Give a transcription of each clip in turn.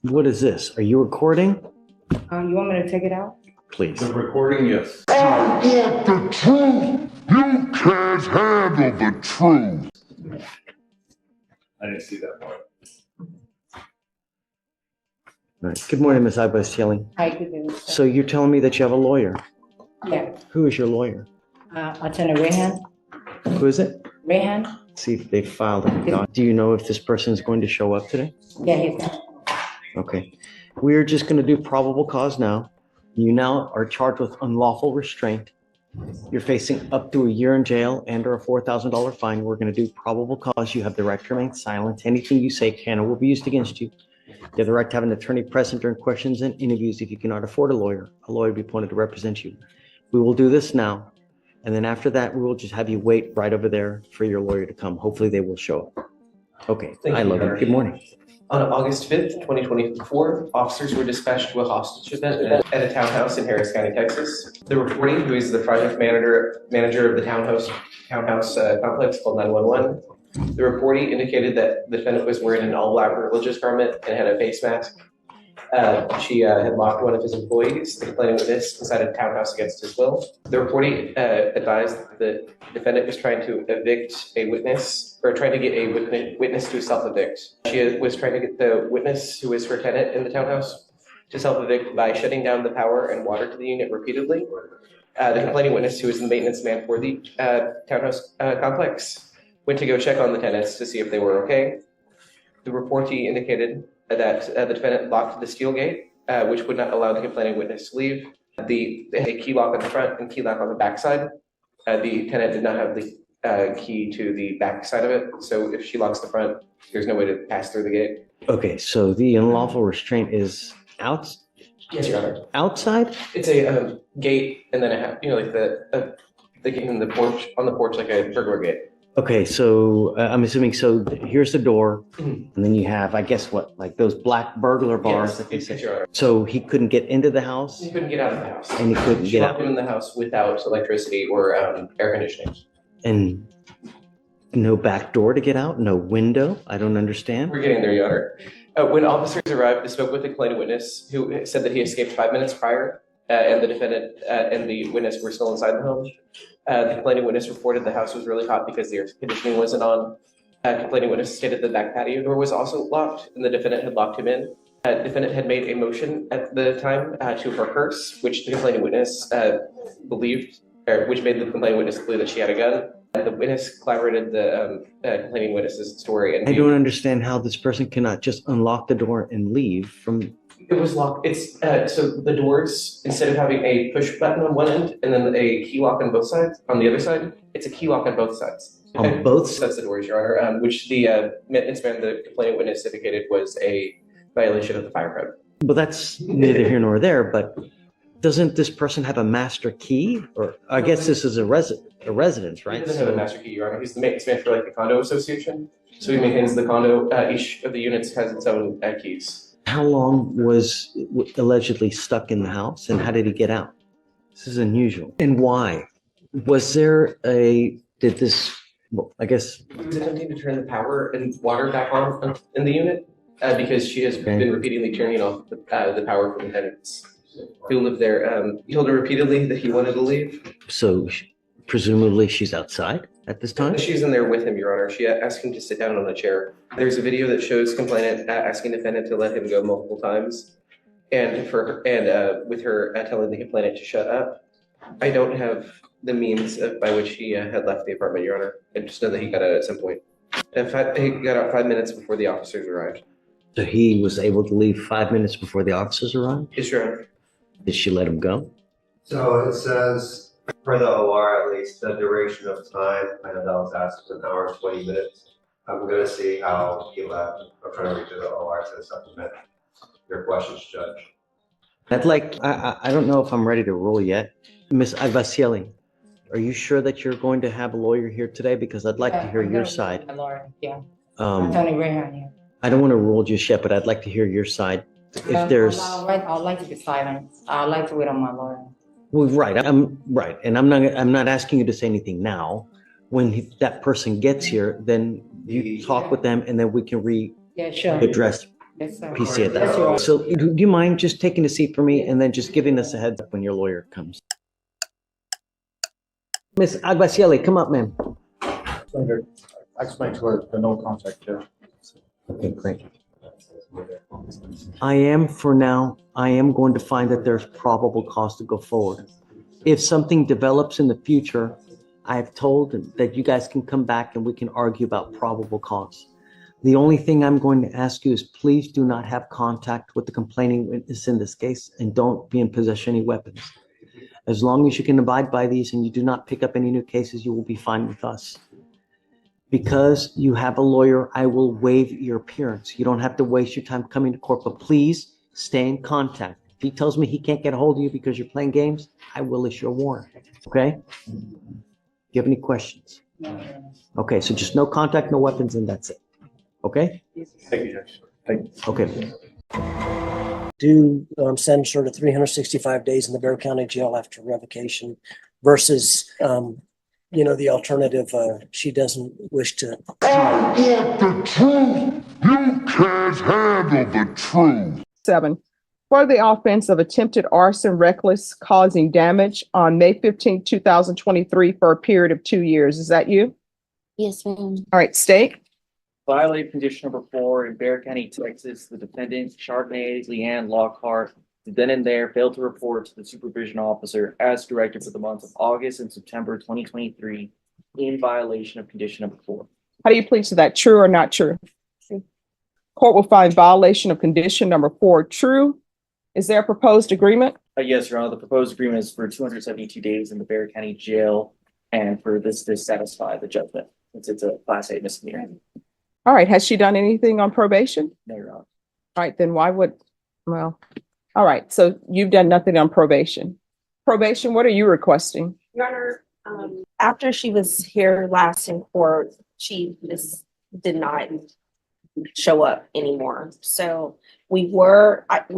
What is this? Are you recording? You want me to take it out? Please. The recording, yes. I want the truth. You can't handle the truth. I didn't see that part. All right. Good morning, Ms. Ibas-Yelling. Hi, good day. So you're telling me that you have a lawyer. Yeah, Who is your lawyer? Attorney Rehan. Who is it? Rehan? See if they filed it. Do you know if this person is going to show up today? Yeah, he's Okay. We're just going to do probable cause now. You now are charged with unlawful restraint. You're facing up to a year in jail and or a $4,000 fine. We're going to do probable cause. You have the right to remain silent. Anything you say can or will be used against you. You have the right to have an attorney present during questions and interviews. If you cannot afford a lawyer will be appointed to represent you. We will do this now. And then after that, we will just have you wait right over there for your lawyer to come. Hopefully they will show up. Okay. Thank I you, love Your you. Honor. Good morning. On August 5th, 2024, officers were dispatched to a hostage event at a townhouse in Harris County, Texas. The reporting, who is the project manager of the townhouse complex, called 911. The reporting indicated that the defendant was wearing an all-black religious garment and had a face mask. She had locked one of his employees, the complaining witness, inside a townhouse against his will. The reporting advised that the defendant was trying to evict a witness, or trying to get a witness to self-evict. She was trying to get the witness, who is her tenant in the townhouse, to self-evict by shutting down the power and water to the unit repeatedly. The complaining witness, who is the maintenance man for the townhouse complex, went to go check on the tenants to see if they were okay. The reportee indicated that the defendant locked the steel gate, which would not allow the complaining witness to leave. They had a key lock on the front and key lock on the back side. The tenant did not have the key to the back side of it, so if she locks the front, there's no way to pass through the gate. Okay. So the unlawful restraint is Yes, Your Honor. outside? It's a gate, and then like the gate in the porch, on the porch, like a burglar gate. Okay, so I'm assuming, so here's the door, Mhm. and then you have, I guess what, like those black burglar bars that they Yes, say. Your Honor. So he couldn't get into the house He couldn't get out of the house. and he couldn't She get locked out, him in the house without electricity or air conditioning. and no back door to get out, no window. I don't understand. We're getting there, Your Honor. When officers arrived, they spoke with the complaining witness, who said that he escaped 5 minutes prior, and the defendant and the witness were still inside the home. The complaining witness reported the house was really hot because the air conditioning wasn't on. Complaining witness stated the back patio door was also locked, and the defendant had locked him in. Defendant had made a motion at the time to her purse, which the complaining witness believed, or which made the complaining witness believe that she had a gun. The witness collaborated the complaining witness's story, and I don't understand how this person cannot just unlock the door and leave from, it was locked. It's so the doors, instead of having a push button on one end and then a key lock on both sides, on the other side, it's a key lock on both sides. on both sides. That's the doors, Your Honor, which the maintenance man, the complaining witness, indicated was a violation of the fire code. But that's neither here nor there, but doesn't this person have a master key? Or I guess this is a residence, He right? doesn't have a master key, Your Honor. He's the maintenance man for like the condo association, so he maintains the condo. Each of the units has its own keys. How long was allegedly stuck in the house and how did he get out? This is unusual. And why? Was there I guess, He was attempting to turn the power and water back on in the unit because she has Okay. been repeatedly turning off the power from the tenants who live there. He told her repeatedly that he wanted to leave. so presumably she's outside at this time? She's in there with him, Your Honor. She asked him to sit down on a chair. There's a video that shows complainant asking defendant to let him go multiple times, and with her telling the complainant to shut up. I don't have the means by which he had left the apartment, Your Honor. I just know that he got out at some point. He got out 5 minutes before the officers arrived. So he was able to leave 5 minutes before the officers arrived? Yes, Your Honor. Did she let him go? So it says, for the OR, at least the duration of time, I know that was asked, was an hour and 20 minutes. I'm gonna see how he left. I'm trying to read through the OR to supplement your questions, Judge. I don't know if I'm ready to rule yet. Ms. Ibas-Yelling, are you sure that you're going to have a lawyer here today? Because I'd like to hear your side. My lawyer, yeah. Um, Attorney Rehan, yeah. I don't want to rule just yet, but I'd like to hear your side. If there's, I'd like to be silent. I'd like to wait on my lawyer. well, right, I'm right. And I'm not asking you to say anything now. When that person gets here, then you talk with them and then we can Yeah, sure. readdress Yes, sir. PC at Yes, you are. that. So do you mind just taking a seat for me and then just giving us a heads up when your lawyer comes? Miss Aguacieli, come up, ma'am. I explained to her the no contact there. Okay, great. I am going to find that there's probable cause to go forward. If something develops in the future, I have told that you guys can come back and we can argue about probable cause. The only thing I'm going to ask you is please do not have contact with the complaining witness in this case and don't be in possession of any weapons. As long as you can abide by these and you do not pick up any new cases, you will be fine with us. Because you have a lawyer, I will waive your appearance. You don't have to waste your time coming to court, but please stay in contact. If he tells me he can't get a hold of you because you're playing games, I will issue a warrant, okay? Do you have any questions? Okay, so just no contact, no weapons, and that's it, okay? Thank you, Judge. Thank you. Okay, do sentence her to 365 days in the Bear County Jail after revocation versus, the alternative, she doesn't wish to. I want the truth. You can't handle the truth. 7, for the offense of attempted arson, reckless causing damage on May 15, 2023 for a period of 2 years. Is that you? Yes, ma'am. All right, state. Violate condition number 4 in Bear County, Texas. The defendant, Chardonnay Leanne Lockhart, then and there failed to report to the supervision officer as directed for the months of August and September 2023 in violation of condition number 4. How do you plead to that? True or not true? True. Court will find violation of condition number 4 true. Is there a proposed agreement? Yes, Your Honor, the proposed agreement is for 272 days in the Bear County Jail and for this to satisfy the judgment since it's a Class A misdemeanor. All right, has she done anything on probation? No, Your Honor. All right, then why would, all right, so you've done nothing on probation. Probation, what are you requesting? Your Honor, after she was here last in court, she just did not show up anymore. So we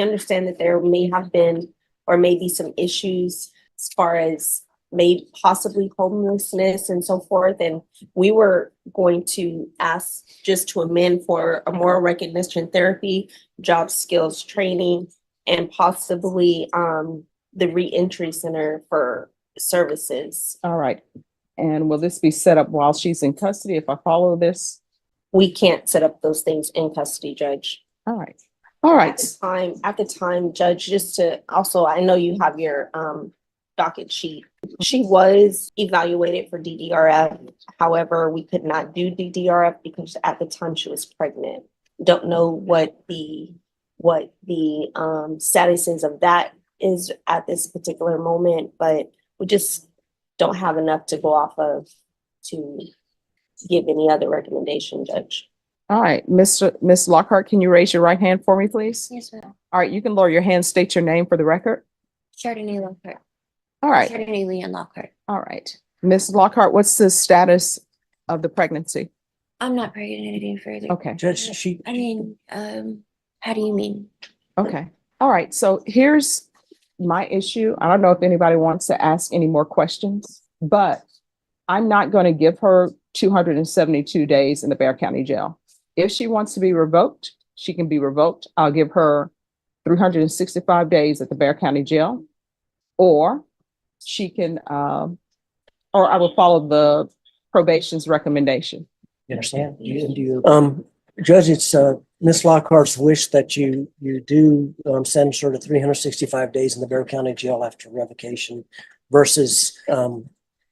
understand that there may have been or maybe some issues as far as maybe possibly homelessness and so forth. And we were going to ask just to amend for a moral recognition therapy, job skills training, and possibly the reentry center for services. All right, and will this be set up while she's in custody if I follow this? We can't set up those things in custody, Judge. All right, all right. At the time, Judge, just to also, I know you have your docket sheet. She was evaluated for DDRF. However, we could not do DDRF because at the time she was pregnant. Don't know what the status is of that is at this particular moment, but we just don't have enough to go off of to give any other recommendation, Judge. All right, Miss Lockhart, can you raise your right hand for me, please? Yes, ma'am. All right, you can lower your hand, state your name for the record. Chardonnay Lockhart. All right, Chardonnay Leanne Lockhart. all right. Miss Lockhart, what's the status of the pregnancy? I'm not pregnant any further. Okay, Judge, she, I mean, how do you mean? okay. All right, so here's my issue. I don't know if anybody wants to ask any more questions, but I'm not going to give her 272 days in the Bear County Jail. If she wants to be revoked, she can be revoked. I'll give her 365 days at the Bear County Jail, or she can, or I will follow the probation's recommendation. you understand? Judge, it's Ms. Lockhart's wish that you do sentence her to 365 days in the Bear County Jail after revocation versus,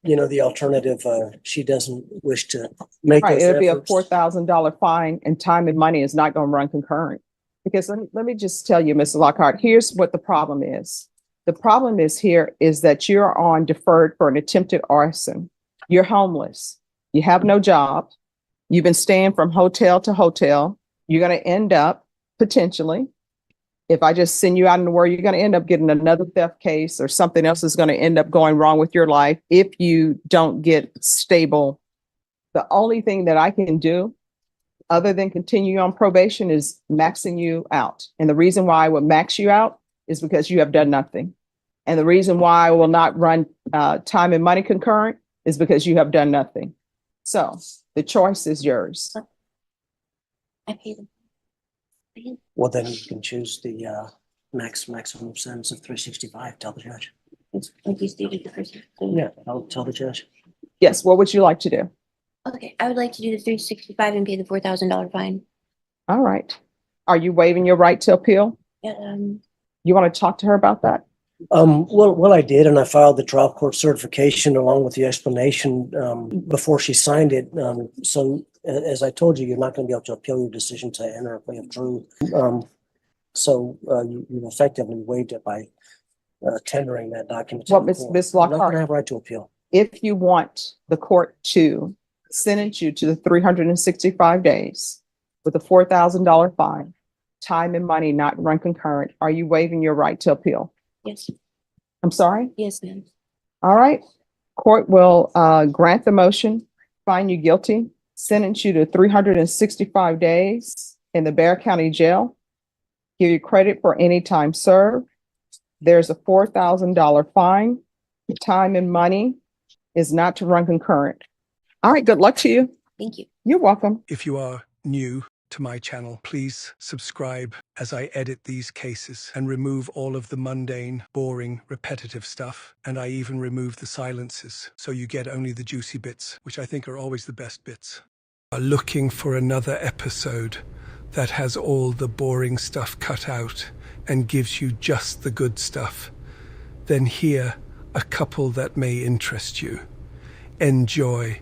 the alternative, she doesn't wish to make Right, those it'll be a efforts. $4,000 fine, and time and money is not going to run concurrent. Because let me just tell you, Mr. Lockhart, here's what the problem is. The problem is that you're on deferred for an attempted arson. You're homeless. You have no job. You've been staying from hotel to hotel. You're going to end up potentially, if I just send you out in the world, you're going to end up getting another theft case or something else is going to end up going wrong with your life if you don't get stable. The only thing that I can do other than continue on probation is maxing you out. And the reason why I would max you out is because you have done nothing. And the reason why I will not run time and money concurrent is because you have done nothing. So the choice is yours. I pay them. Well, then you can choose the maximum sentence of 365. Tell the judge. Like you stated the first. Yeah, I'll tell the judge. Yes, what would you like to do? Okay, I would like to do the 365 and pay the $4,000 fine. All right. Are you waiving your right to appeal? Yeah, You want to talk to her about that? Well, I did, and I filed the trial court certification along with the explanation before she signed it. So as I told you, you're not going to be able to appeal your decision to enter a plea of truth. So you've effectively waived it by tendering that document. to Well, the court. Ms. You're not going Lockhart, to have a right to appeal. if you want the court to sentence you to the 365 days with a $4,000 fine, time and money not run concurrent, are you waiving your right to appeal? yes, I'm sorry? yes, ma'am. All right. Court will grant the motion, find you guilty, sentence you to 365 days in the Bear County Jail, give you credit for any time served. There's a $4,000 fine. Time and money is not to run concurrent. All right, good luck to you. Thank you. You're welcome. If you are new to my channel, please subscribe as I edit these cases and remove all of the mundane, boring, repetitive stuff. And I even remove the silences, so you get only the juicy bits, which I think are always the best bits. Are looking for another episode that has all the boring stuff cut out and gives you just the good stuff, then here a couple that may interest you. Enjoy